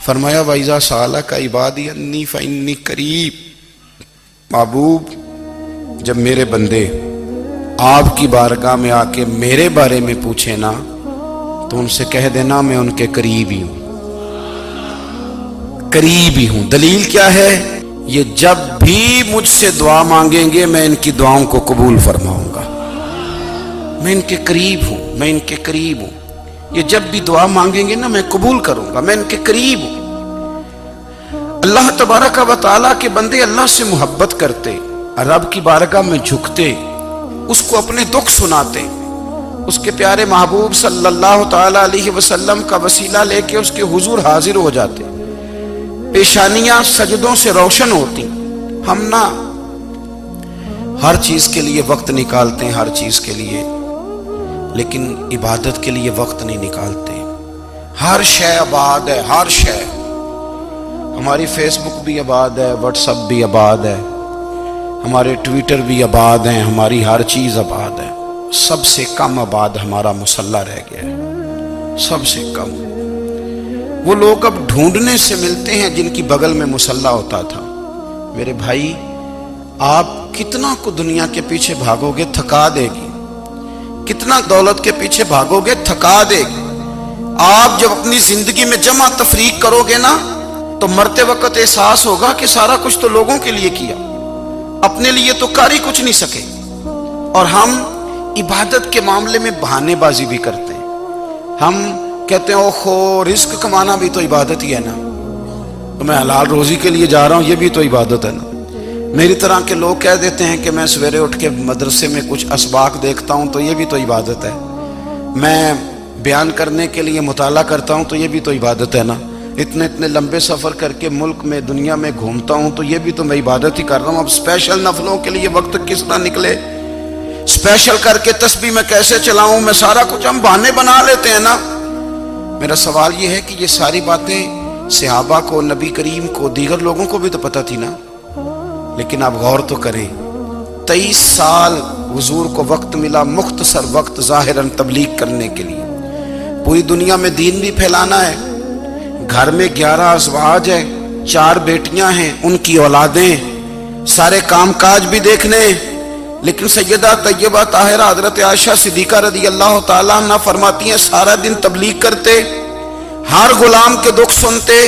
فرمایا وَإِذَا سَأَلَكَ عِبَادِي أَنِّي فَإِنِّي قَرِيب، محبوب جب میرے بندے آپ کی بارگاہ میں آ کے میرے بارے میں پوچھیں نا تو ان سے کہہ دینا میں ان کے قریب ہی ہوں، قریب ہی ہوں۔ دلیل کیا ہے؟ یہ جب بھی مجھ سے دعا مانگیں گے میں ان کی دعاؤں کو قبول فرماؤں گا، میں ان کے قریب ہوں، میں ان کے قریب ہوں۔ یہ جب بھی دعا مانگیں گے نا میں قبول کروں گا، میں ان کے قریب ہوں۔ اللہ تبارک و تعالیٰ کے بندے اللہ سے محبت کرتے، رب کی بارگاہ میں جھکتے، اس کو اپنے دکھ سناتے، اس کے پیارے محبوب صلی اللہ تعالیٰ علیہ وسلم کا وسیلہ لے کے اس کے حضور حاضر ہو جاتے، پیشانیاں سجدوں سے روشن ہوتی۔ ہم نا ہر چیز کے لیے وقت نکالتے ہیں، ہر چیز کے لیے، لیکن عبادت کے لیے وقت نہیں نکالتے۔ ہر شے آباد ہے، ہر شے، ہماری فیس بک بھی آباد ہے، واٹس ایپ بھی آباد ہے، ہمارے ٹویٹر بھی آباد ہیں، ہماری ہر چیز آباد ہے۔ سب سے کم آباد ہمارا مصلی رہ گیا ہے، سب سے کم۔ وہ لوگ اب ڈھونڈنے سے ملتے ہیں جن کی بغل میں مصلی ہوتا تھا۔ میرے بھائی، آپ کتنا کو دنیا کے پیچھے بھاگو گے تھکا دے گی، کتنا دولت کے پیچھے بھاگو گے تھکا دے گی۔ آپ جب اپنی زندگی میں جمع تفریق کرو گے نا تو مرتے وقت احساس ہوگا کہ سارا کچھ تو لوگوں کے لیے کیا، اپنے لیے تو کر ہی کچھ نہیں سکے۔ اور ہم عبادت کے معاملے میں بہانے بازی بھی کرتے ہیں۔ ہم کہتے ہیں اوہو رزق کمانا بھی تو عبادت ہی ہے نا، تو میں حلال روزی کے لیے جا رہا ہوں، یہ بھی تو عبادت ہے نا۔ میری طرح کے لوگ کہہ دیتے ہیں کہ میں سویرے اٹھ کے مدرسے میں کچھ اسباق دیکھتا ہوں تو یہ بھی تو عبادت ہے، میں بیان کرنے کے لیے مطالعہ کرتا ہوں تو یہ بھی تو عبادت ہے نا، اتنے لمبے سفر کر کے ملک میں دنیا میں گھومتا ہوں تو یہ بھی تو میں عبادت ہی کر رہا ہوں۔ اب اسپیشل نفلوں کے لیے وقت کس طرح نکلے، اسپیشل کر کے تسبیح میں کیسے چلاؤں، میں سارا کچھ ہم بہانے بنا لیتے ہیں نا۔ میرا سوال یہ ہے کہ یہ ساری باتیں صحابہ کو، نبی کریم کو، دیگر لوگوں کو بھی تو پتہ تھی نا، لیکن آپ غور تو کریں، 23 سال حضور کو وقت ملا، مختصر وقت ظاہراً تبلیغ کرنے کے لیے، پوری دنیا میں دین بھی پھیلانا ہے۔ گھر میں 11 ازواج ہیں، 4 بیٹیاں ہیں، ان کی اولادیں، سارے کام کاج بھی دیکھنے، لیکن سیدہ طیبہ طاہرہ حضرت عائشہ صدیقہ رضی اللہ تعالیٰ عنہ فرماتی ہیں سارا دن تبلیغ کرتے، ہر غلام کے دکھ سنتے،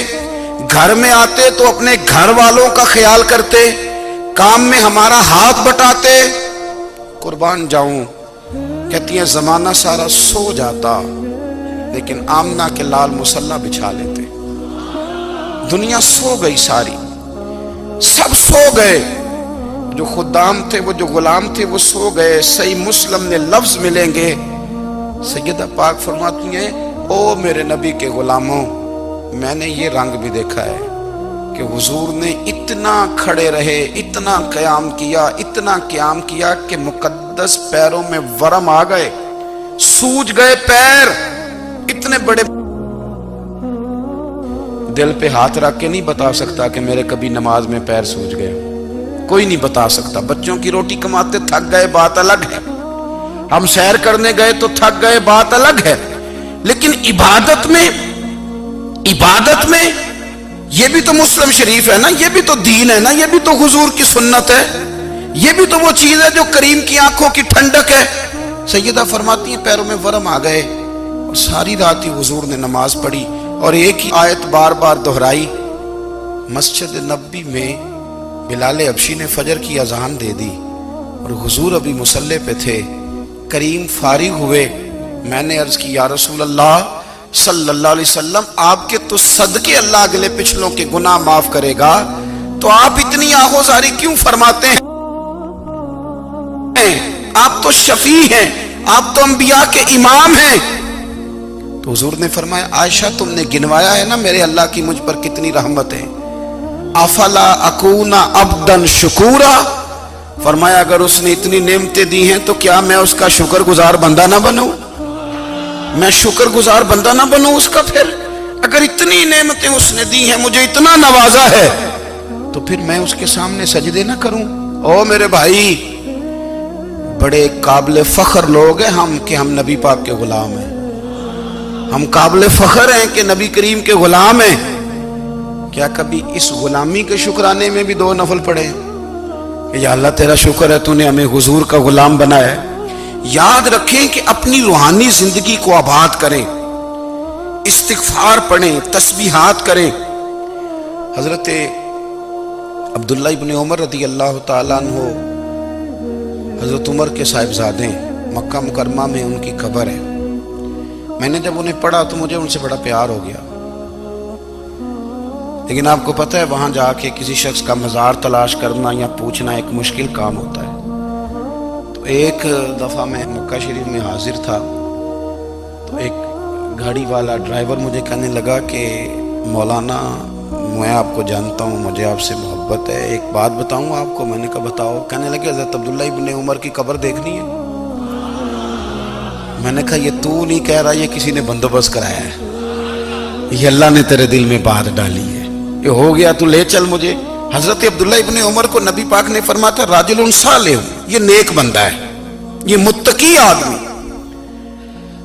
گھر میں آتے تو اپنے گھر والوں کا خیال کرتے، کام میں ہمارا ہاتھ بٹاتے۔ قربان جاؤں، کہتی ہیں زمانہ سارا سو جاتا لیکن آمنہ کے لال مصلی بچھا لیتے۔ دنیا سو گئی، ساری سب سو گئے، جو خدام تھے، وہ جو غلام تھے وہ سو گئے۔ صحیح مسلم میں لفظ ملیں گے، سیدہ پاک فرماتی ہیں او میرے نبی کے غلاموں، میں نے یہ رنگ بھی دیکھا ہے کہ حضور نے اتنا کھڑے رہے، اتنا قیام کیا، اتنا قیام کیا کہ مقدس پیروں میں ورم آ گئے، سوج گئے پیر، اتنے بڑے۔ دل پہ ہاتھ رکھ کے نہیں بتا سکتا کہ میرے کبھی نماز میں پیر سوج گئے، کوئی نہیں بتا سکتا۔ بچوں کی روٹی کماتے تھک گئے بات الگ ہے، ہم سیر کرنے گئے تو تھک گئے بات الگ ہے، لیکن عبادت میں یہ بھی تو مسلم شریف ہے نا، یہ بھی تو دین ہے نا، یہ بھی تو حضور کی سنت ہے، یہ بھی تو وہ چیز ہے جو کریم کی آنکھوں کی ٹھنڈک ہے۔ سیدہ فرماتی ہیں پیروں میں ورم آ گئے، اور ساری رات ہی حضور نے نماز پڑھی اور ایک ہی آیت بار بار دہرائی۔ مسجد نبوی میں بلال حبشی نے فجر کی اذان دے دی اور حضور ابھی مصلی پہ تھے، کریم فارغ ہوئے، میں نے عرض کی یا رسول اللہ صلی اللہ علیہ وسلم، آپ کے تو صدقے اللہ اگلے پچھلوں کے گناہ معاف کرے گا، تو آپ اتنی آہوزاری کیوں فرماتے ہیں؟ آپ تو شفیع ہیں، آپ تو انبیاء کے امام ہیں۔ تو حضور نے فرمایا عائشہ تم نے گنوایا ہے نا میرے اللہ کی مجھ پر کتنی رحمت ہے، افلا اکونا عبدا شکورا، فرمایا اگر اس نے اتنی نعمتیں دی ہیں تو کیا میں اس کا شکر گزار بندہ نہ بنوں، میں شکر گزار بندہ نہ بنوں اس کا؟ پھر اگر اتنی نعمتیں اس نے دی ہیں، مجھے اتنا نوازا ہے، تو پھر میں اس کے سامنے سجدے نہ کروں؟ او میرے بھائی، بڑے قابل فخر لوگ ہیں ہم کہ ہم نبی پاک کے غلام ہیں، ہم قابل فخر ہیں کہ نبی کریم کے غلام ہیں، کیا کبھی اس غلامی کے شکرانے میں بھی 2 نفل پڑھے کہ یا اللہ تیرا شکر ہے تو نے ہمیں حضور کا غلام بنایا ہے؟ یاد رکھیں کہ اپنی روحانی زندگی کو آباد کریں، استغفار پڑھیں، تسبیحات کریں۔ حضرت عبداللہ ابن عمر رضی اللہ تعالیٰ عنہ حضرت عمر کے صاحبزادے، مکہ مکرمہ میں ان کی قبر ہے۔ میں نے جب انہیں پڑھا تو مجھے ان سے بڑا پیار ہو گیا، لیکن آپ کو پتہ ہے وہاں جا کے کسی شخص کا مزار تلاش کرنا یا پوچھنا ایک مشکل کام ہوتا ہے۔ تو ایک دفعہ میں مکہ شریف میں حاضر تھا تو ایک گاڑی والا ڈرائیور مجھے کہنے لگا کہ مولانا میں آپ کو جانتا ہوں، مجھے آپ سے محبت ہے، ایک بات بتاؤں آپ کو؟ میں نے کہا بتاؤ۔ کہنے لگے حضرت عبداللہ ابن عمر کی قبر دیکھنی ہے۔ میں نے کہا یہ تو نہیں کہہ رہا، یہ کسی نے بندوبست کرایا ہے، یہ اللہ نے تیرے دل میں بات ڈالی ہے، یہ ہو گیا تو لے چل مجھے۔ حضرت عبداللہ ابن عمر کو نبی پاک نے فرمایا تھا راجل صالح، یہ نیک بندہ ہے، یہ متقی آدمی۔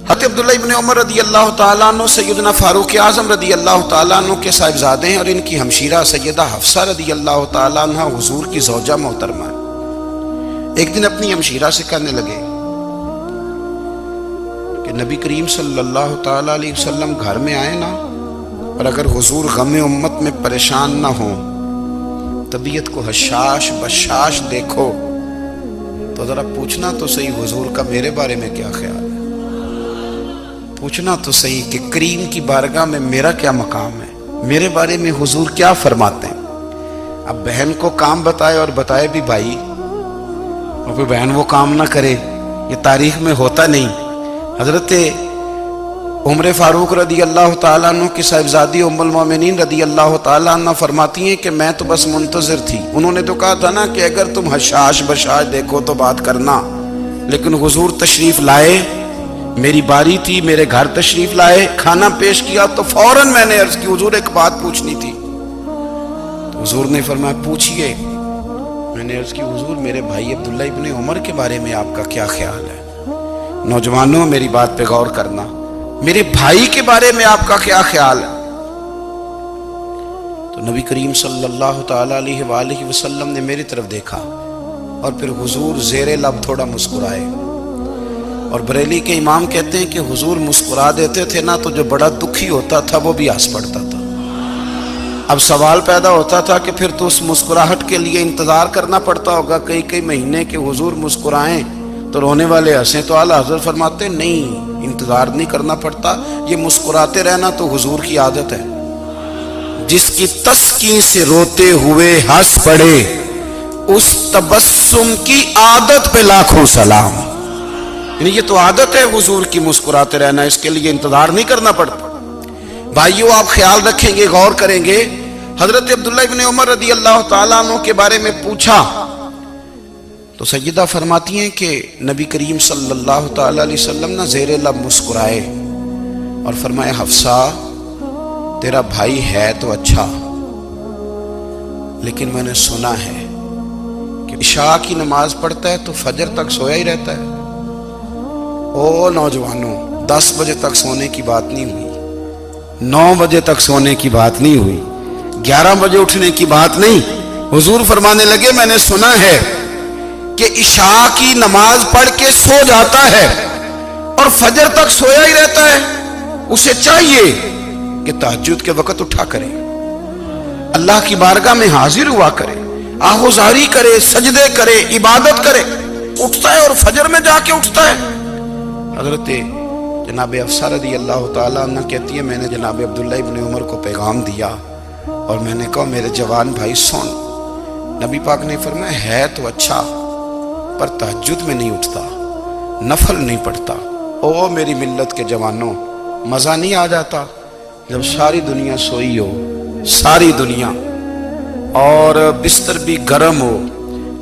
حضرت عبداللہ ابن عمر رضی اللہ تعالیٰ عنہ سیدنا فاروق اعظم رضی اللہ تعالیٰ عنہ کے صاحبزادے ہیں، اور ان کی ہمشیرہ سیدہ حفصہ رضی اللہ تعالیٰ عنہ حضور کی زوجہ محترمہ ہے۔ ایک دن اپنی ہمشیرہ سے کہنے لگے کہ نبی کریم صلی اللہ تعالیٰ علیہ وسلم گھر میں آئے نا، اور اگر حضور غم امت میں پریشان نہ ہوں، طبیعت کو حشاش بشاش دیکھو تو ذرا پوچھنا تو صحیح حضور کا میرے بارے میں کیا خیال ہے، پوچھنا تو صحیح کہ کریم کی بارگاہ میں میرا کیا مقام ہے، میرے بارے میں حضور کیا فرماتے ہیں۔ اب بہن کو کام بتائے اور بتائے بھی بھائی، اور پھر بہن وہ کام نہ کرے، یہ تاریخ میں ہوتا نہیں۔ حضرت عمر فاروق رضی اللہ تعالیٰ عنہ کی صاحبزادی ام المومنین رضی اللہ تعالیٰ عنہ فرماتی ہیں کہ میں تو بس منتظر تھی، انہوں نے تو کہا تھا نا کہ اگر تم حشاش بشاش دیکھو تو بات کرنا، لیکن حضور تشریف لائے، میری باری تھی، میرے گھر تشریف لائے، کھانا پیش کیا تو فوراً میں نے عرض کی حضور ایک بات پوچھنی تھی۔ تو حضور نے فرمایا پوچھئے۔ میں نے عرض کی حضور میرے بھائی عبداللہ ابن عمر کے بارے میں آپ کا کیا خیال ہے؟ نوجوانوں میری بات پہ غور کرنا، میرے بھائی کے بارے میں آپ کا کیا خیال ہے؟ تو نبی کریم صلی اللہ تعالیٰ علیہ وآلہ وسلم نے میری طرف دیکھا اور پھر حضور زیر لب تھوڑا مسکرائے، اور بریلی کے امام کہتے ہیں کہ حضور مسکرا دیتے تھے نا تو جو بڑا دکھی ہوتا تھا وہ بھی ہنس پڑتا تھا۔ اب سوال پیدا ہوتا تھا کہ پھر تو اس مسکراہٹ کے لیے انتظار کرنا پڑتا ہوگا کئی مہینے کہ حضور مسکرائیں تو رونے والے ہنسیں، تو اعلیٰ حضرت فرماتے نہیں، انتظار نہیں کرنا پڑتا، یہ مسکراتے رہنا تو حضور کی عادت ہے۔ جس کی تسکین سے روتے ہوئے ہنس پڑے اس تبسم کی عادت پہ لاکھوں سلام۔ یعنی یہ تو عادت ہے حضور کی مسکراتے رہنا، اس کے لیے انتظار نہیں کرنا پڑتا۔ بھائیو آپ خیال رکھیں گے، غور کریں گے، حضرت عبداللہ ابن عمر رضی اللہ تعالیٰ عنہ کے بارے میں پوچھا تو سیدہ فرماتی ہیں کہ نبی کریم صلی اللہ تعالیٰ علیہ وسلم نے زیر لب مسکرائے اور فرمایا حفصہ تیرا بھائی ہے تو اچھا، لیکن میں نے سنا ہے کہ عشاء کی نماز پڑھتا ہے تو فجر تک سویا ہی رہتا ہے۔ او نوجوانوں، 10 بجے تک سونے کی بات نہیں ہوئی، 9 بجے تک سونے کی بات نہیں ہوئی، 11 بجے اٹھنے کی بات نہیں۔ حضور فرمانے لگے میں نے سنا ہے کہ عشاء کی نماز پڑھ کے سو جاتا ہے اور فجر تک سویا ہی رہتا ہے، اسے چاہیے کہ تہجد کے وقت اٹھا کرے، اللہ کی بارگاہ میں حاضر ہوا کرے، آہوزاری کرے، سجدے کرے، عبادت کرے، اٹھتا ہے اور فجر میں جا کے اٹھتا ہے۔ حضرت جناب حفصہ رضی اللہ تعالیٰ عنہ کہتی ہے میں نے جناب عبداللہ ابن عمر کو پیغام دیا اور میں نے کہا میرے جوان بھائی سن، نبی پاک نے فرمایا ہے تو اچھا پر تہجد میں نہیں اٹھتا، نفل نہیں پڑھتا۔ او میری ملت کے جوانوں، مزہ نہیں آ جاتا جب ساری دنیا سوئی ہو، ساری دنیا، اور بستر بھی گرم ہو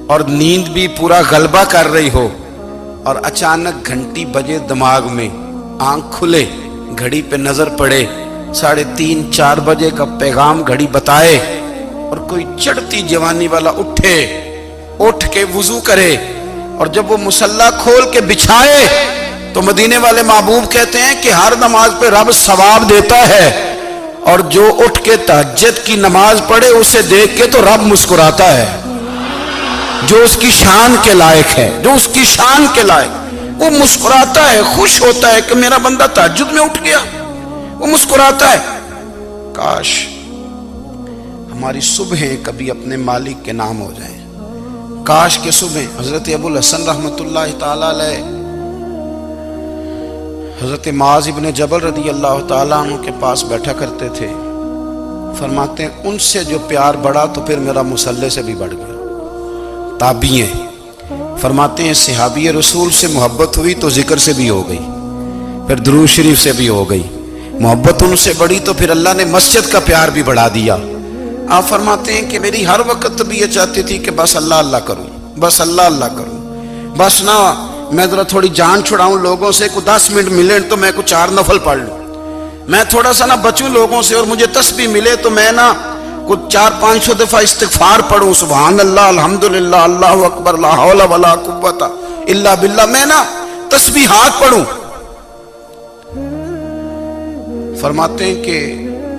اور نیند بھی پورا غلبہ کر رہی ہو، اور اچانک گھنٹی بجے دماغ میں، آنکھ کھلے، گھڑی پہ نظر پڑے، 3:30 4 بجے کا پیغام گھڑی بتائے، اور کوئی چڑھتی جوانی والا اٹھ کے وضو کرے، اور جب وہ مصلی کھول کے بچھائے تو مدینے والے محبوب کہتے ہیں کہ ہر نماز پہ رب ثواب دیتا ہے، اور جو اٹھ کے تہجد کی نماز پڑھے اسے دیکھ کے تو رب مسکراتا ہے، جو اس کی شان کے لائق ہے، جو اس کی شان کے لائق، وہ مسکراتا ہے، خوش ہوتا ہے کہ میرا بندہ تہجد میں اٹھ گیا، وہ مسکراتا ہے۔ کاش ہماری صبحیں کبھی اپنے مالک کے نام ہو جائیں، کاش کے صبح۔ حضرت ابو الحسن رحمۃ اللہ تعالیٰ علیہ حضرت معاذ ابن جبل رضی اللہ تعالیٰ عنہ کے پاس بیٹھا کرتے تھے، فرماتے ہیں ان سے جو پیار بڑھا تو پھر میرا مصلی سے بھی بڑھ گیا۔ تابعی ہیں، فرماتے ہیں صحابی رسول سے محبت ہوئی تو ذکر سے بھی ہو گئی، پھر درود شریف سے بھی ہو گئی، محبت ان سے بڑھی تو پھر اللہ نے مسجد کا پیار بھی بڑھا دیا۔ آپ فرماتے ہیں کہ میری ہر وقت بھی یہ چاہتی تھی کہ بس اللہ اللہ کروں، بس اللہ اللہ کروں، بس نہ میں ذرا تھوڑی جان چھڑاؤں لوگوں سے، کوئی 10 منٹ ملے تو میں کچھ 4 نفل پڑھ لوں، میں تھوڑا سا نہ بچوں لوگوں سے، اور مجھے تسبیح ملے تو میں نہ کچھ 400-500 دفعہ استغفار پڑھوں، سبحان اللہ، الحمدللہ، اللہ اکبر، لا حول ولا قوت الا باللہ، میں نہ تسبیحات پڑھوں۔ فرماتے ہیں کہ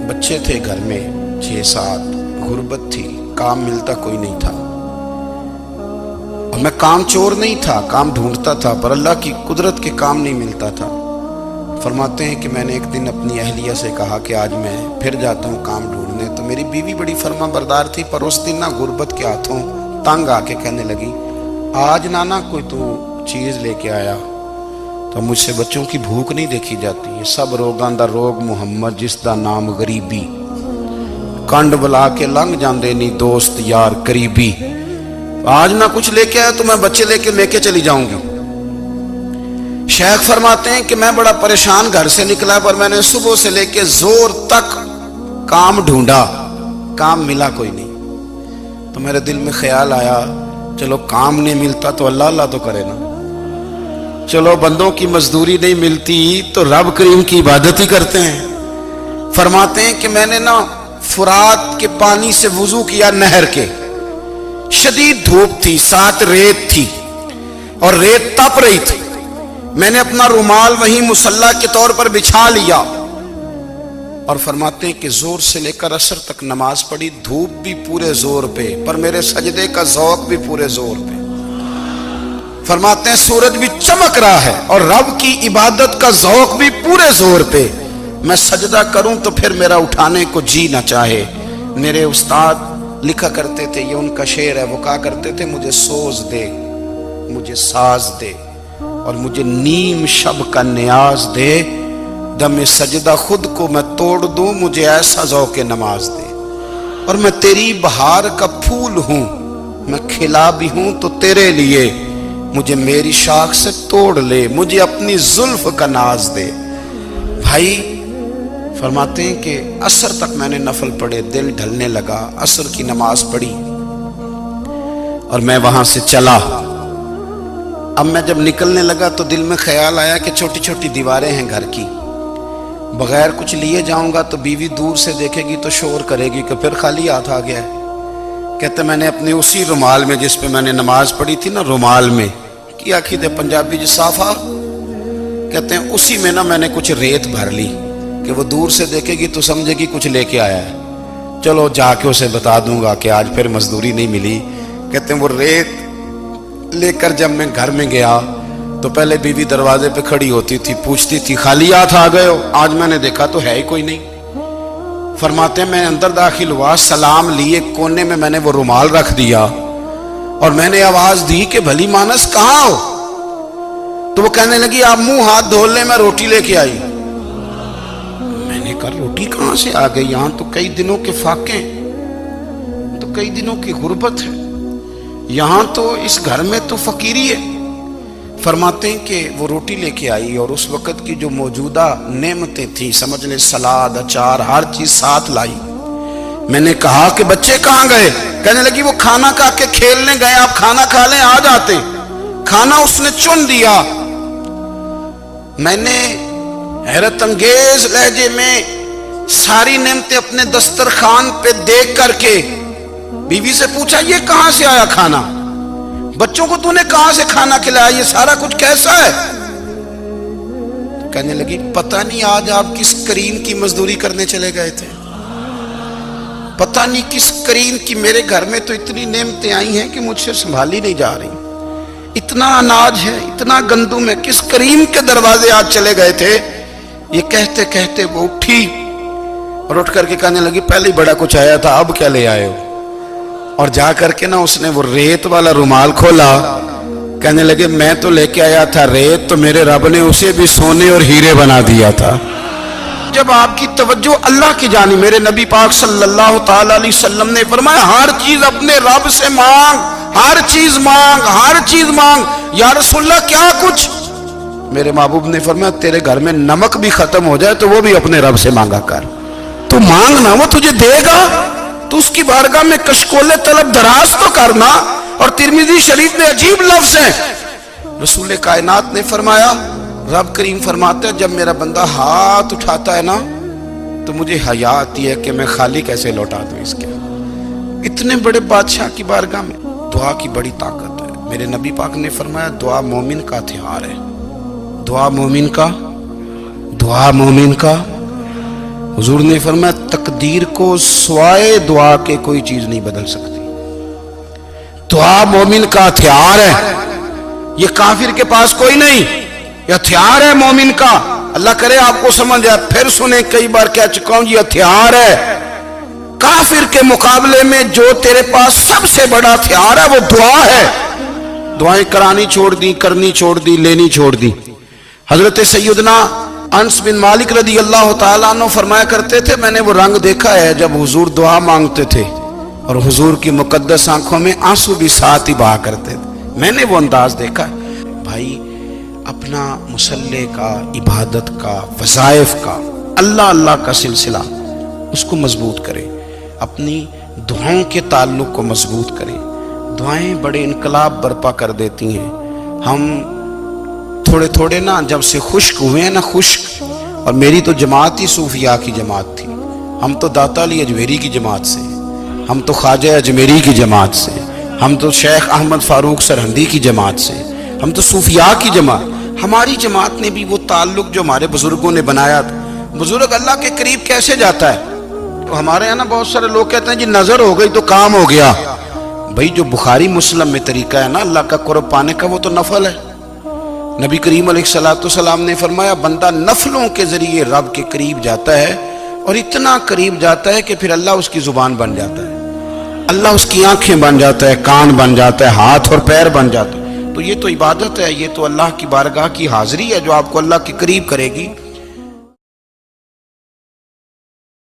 بچے تھے گھر میں 6-7، غربت تھی، کام ملتا کوئی نہیں تھا، اور میں کام چور نہیں تھا، کام ڈھونڈتا تھا، پر اللہ کی قدرت کے کام نہیں ملتا تھا۔ فرماتے ہیں کہ میں نے ایک دن اپنی اہلیہ سے کہا کہ آج میں پھر جاتا ہوں کام ڈھونڈنے، تو میری بیوی بڑی فرما بردار تھی، پر اس دن نہ غربت کے ہاتھوں تنگ آ کے کہنے لگی آج نانا کوئی تو چیز لے کے آیا، تو مجھ سے بچوں کی بھوک نہیں دیکھی جاتی، یہ سب روگاں دا روگ محمد جس دا نام غریبی، کنڈ بلا کے لنگ جاندے نہیں دوست یار قریبی، آج نہ کچھ لے کے آیا تو میں بچے لے کے چلی جاؤں گی۔ شیخ فرماتے ہیں کہ میں بڑا پریشان گھر سے نکلا، پر میں نے صبح سے لے کے زور تک کام ڈھونڈا، کام ملا کوئی نہیں، تو میرے دل میں خیال آیا چلو کام نہیں ملتا تو اللہ اللہ تو کرے نا، چلو بندوں کی مزدوری نہیں ملتی تو رب کریم کی عبادت ہی کرتے ہیں۔ فرماتے ہیں کہ میں نے نا فرات کے پانی سے وضو کیا، نہر کے، شدید دھوپ تھی، ساتھ ریت تھی اور ریت تپ رہی تھی، میں نے اپنا رومال وہیں مصلی کے طور پر بچھا لیا، اور فرماتے ہیں کہ زور سے لے کر عصر تک نماز پڑھی، دھوپ بھی پورے زور پہ، پر میرے سجدے کا ذوق بھی پورے زور پہ۔ فرماتے ہیں سورج بھی چمک رہا ہے اور رب کی عبادت کا ذوق بھی پورے زور پہ، میں سجدہ کروں تو پھر میرا اٹھانے کو جی نہ چاہے۔ میرے استاد لکھا کرتے تھے، یہ ان کا شعر ہے، وہ کہا کرتے تھے مجھے سوز دے، مجھے ساز دے، اور مجھے نیم شب کا نیاز دے، دم سجدہ خود کو میں توڑ دوں، مجھے ایسا ذوق نماز دے، اور میں تیری بہار کا پھول ہوں، میں کھلا بھی ہوں تو تیرے لیے، مجھے میری شاخ سے توڑ لے، مجھے اپنی زلف کا ناز دے۔ بھائی فرماتے ہیں کہ عصر تک میں نے نفل پڑھے، دل ڈھلنے لگا، عصر کی نماز پڑھی اور میں وہاں سے چلا۔ اب میں جب نکلنے لگا تو دل میں خیال آیا کہ چھوٹی چھوٹی دیواریں ہیں گھر کی، بغیر کچھ لیے جاؤں گا تو بیوی دور سے دیکھے گی تو شور کرے گی کہ پھر خالی ہاتھ آ گیا ہے۔ کہتے میں نے اپنے اسی رومال میں جس پہ میں نے نماز پڑھی تھی نا، رومال میں کی آخی دے پنجابی جسافہ کہتے ہیں، اسی میں نا میں نے کچھ ریت بھر لی کہ وہ دور سے دیکھے گی تو سمجھے گی کچھ لے کے آیا ہے، چلو جا کے اسے بتا دوں گا کہ آج پھر مزدوری نہیں ملی۔ کہتے ہیں وہ ریت لے کر جب میں گھر میں گیا تو پہلے بیوی دروازے پہ کھڑی ہوتی تھی، پوچھتی تھی خالی ہاتھ آ گئے ہو؟ آج میں نے دیکھا تو ہے ہی کوئی نہیں۔ فرماتے ہیں میں اندر داخل ہوا، سلام لیے، کونے میں نے وہ رومال رکھ دیا اور میں نے آواز دی کہ بھلی مانس کہاں ہو؟ تو وہ کہنے لگی آپ منہ ہاتھ دھو لیں، میں روٹی لے کے آئی۔ میں نے کہا روٹی کہاں سے آ گئی؟ یہاں تو کئی دنوں کے فاقے، تو کئی دنوں کی غربت ہے، یہاں تو اس گھر میں تو فقیری ہے۔ فرماتے ہیں کہ وہ روٹی لے کے آئی اور اس وقت کی جو موجودہ نعمتیں تھیں، سمجھ لیں سلاد، اچار، ہر چیز ساتھ لائی۔ میں نے کہا کہ بچے کہاں گئے؟ کہنے لگی وہ کھانا کھا کے کھیلنے گئے، آپ کھانا کھا لیں آ جاتے۔ کھانا اس نے چن دیا۔ میں نے حیرت انگیز لہجے میں ساری نعمتیں اپنے دسترخوان پہ دیکھ کر کے بیوی سے پوچھا یہ کہاں سے آیا کھانا؟ بچوں کو تو نے کہاں سے کھانا کھلایا؟ یہ سارا کچھ کیسا ہے؟ کہنے لگی پتہ نہیں آج آپ کس کریم کی مزدوری کرنے چلے گئے تھے۔ پتہ نہیں کس کریم کی میرے گھر میں تو اتنی نعمتیں آئی ہیں کہ مجھ سے سنبھالی نہیں جا رہی، اتنا اناج ہے، اتنا گندم ہے، کس کریم کے دروازے آج چلے گئے تھے؟ یہ کہتے کہتے وہ اٹھی اور اٹھ کر کے کہنے لگی پہلے ہی بڑا کچھ آیا تھا، اب کیا لے آئے ہو؟ اور جا کر کے نا اس نے وہ ریت والا رومال کھولا، کہنے لگے میں تو لے کے آیا تھا ریت، تو میرے رب نے اسے بھی سونے اور ہیرے بنا دیا تھا۔ جب آپ کی توجہ اللہ کی جانب، میرے نبی پاک صلی اللہ تعالی علیہ وسلم نے فرمایا ہر چیز اپنے رب سے مانگ، ہر چیز مانگ، ہر چیز مانگ۔ یا رسول اللہ کیا کچھ؟ میرے محبوب نے فرمایا تیرے گھر میں نمک بھی ختم ہو جائے تو وہ بھی اپنے رب سے مانگا کر، تو مانگنا وہ تجھے دے گا، تو اس کی بارگاہ میں کشکول طلب دراز تو کرنا۔ اور ترمذی شریف میں عجیب لفظ ہے، رسول کائنات نے فرمایا، رب کریم فرماتا ہے جب میرا بندہ ہاتھ اٹھاتا ہے نا تو مجھے حیا آتی ہے کہ میں خالی کیسے لوٹا دوں اس کے۔ اتنے بڑے بادشاہ کی بارگاہ میں دعا کی بڑی طاقت ہے۔ میرے نبی پاک نے فرمایا دعا مومن کا ہتھیار ہے، دعا مومن کا، دعا مومن کا۔ حضور نے فرمایا تقدیر کو سوائے دعا کے کوئی چیز نہیں بدل سکتی۔ دعا مومن کا ہتھیار ہے، یہ کافر کے پاس کوئی نہیں، یہ ہتھیار ہے مومن کا۔ اللہ کرے آپ کو سمجھ آئے، پھر سنیں، کئی بار کہہ چکا ہوں یہ ہتھیار ہے۔ کافر کے مقابلے میں جو تیرے پاس سب سے بڑا ہتھیار ہے وہ دعا ہے۔ دعائیں کرانی چھوڑ دی، کرنی چھوڑ دی، لینی چھوڑ دی۔ حضرت سیدنا انس بن مالک رضی اللہ تعالیٰ عنہ فرمایا کرتے تھے میں نے وہ رنگ دیکھا ہے جب حضور دعا مانگتے تھے اور حضور کی مقدس آنکھوں میں آنسو بھی ساتھ ہی بہا کرتے تھے، میں نے وہ انداز دیکھا ہے۔ بھائی اپنا مصلی کا، عبادت کا، وظائف کا، اللہ اللہ کا سلسلہ اس کو مضبوط کریں، اپنی دعاؤں کے تعلق کو مضبوط کریں۔ دعائیں بڑے انقلاب برپا کر دیتی ہیں۔ ہم تھوڑے تھوڑے نا جب سے خشک ہوئے ہیں نا، خشک، اور میری تو جماعت ہی صوفیاء کی جماعت تھی، ہم تو داتا علی اجمیری کی جماعت سے، ہم تو خواجہ اجمیری کی جماعت سے، ہم تو شیخ احمد فاروق سرہندی کی جماعت سے، ہم تو صوفیاء کی جماعت۔ ہماری جماعت نے بھی وہ تعلق جو ہمارے بزرگوں نے بنایا تھا۔ بزرگ اللہ کے قریب کیسے جاتا ہے؟ تو ہمارے یہاں نا بہت سارے لوگ کہتے ہیں جی نظر ہو گئی تو کام ہو گیا۔ بھائی جو بخاری مسلم میں طریقہ ہے نا اللہ کا قرب پانے کا وہ تو نفل ہے۔ نبی کریم علیہ السلام نے فرمایا بندہ نفلوں کے ذریعے رب کے قریب جاتا ہے، اور اتنا قریب جاتا ہے کہ پھر اللہ اس کی زبان بن جاتا ہے، اللہ اس کی آنکھیں بن جاتا ہے، کان بن جاتا ہے، ہاتھ اور پیر بن جاتا ہے۔ تو یہ تو عبادت ہے، یہ تو اللہ کی بارگاہ کی حاضری ہے جو آپ کو اللہ کے قریب کرے گی۔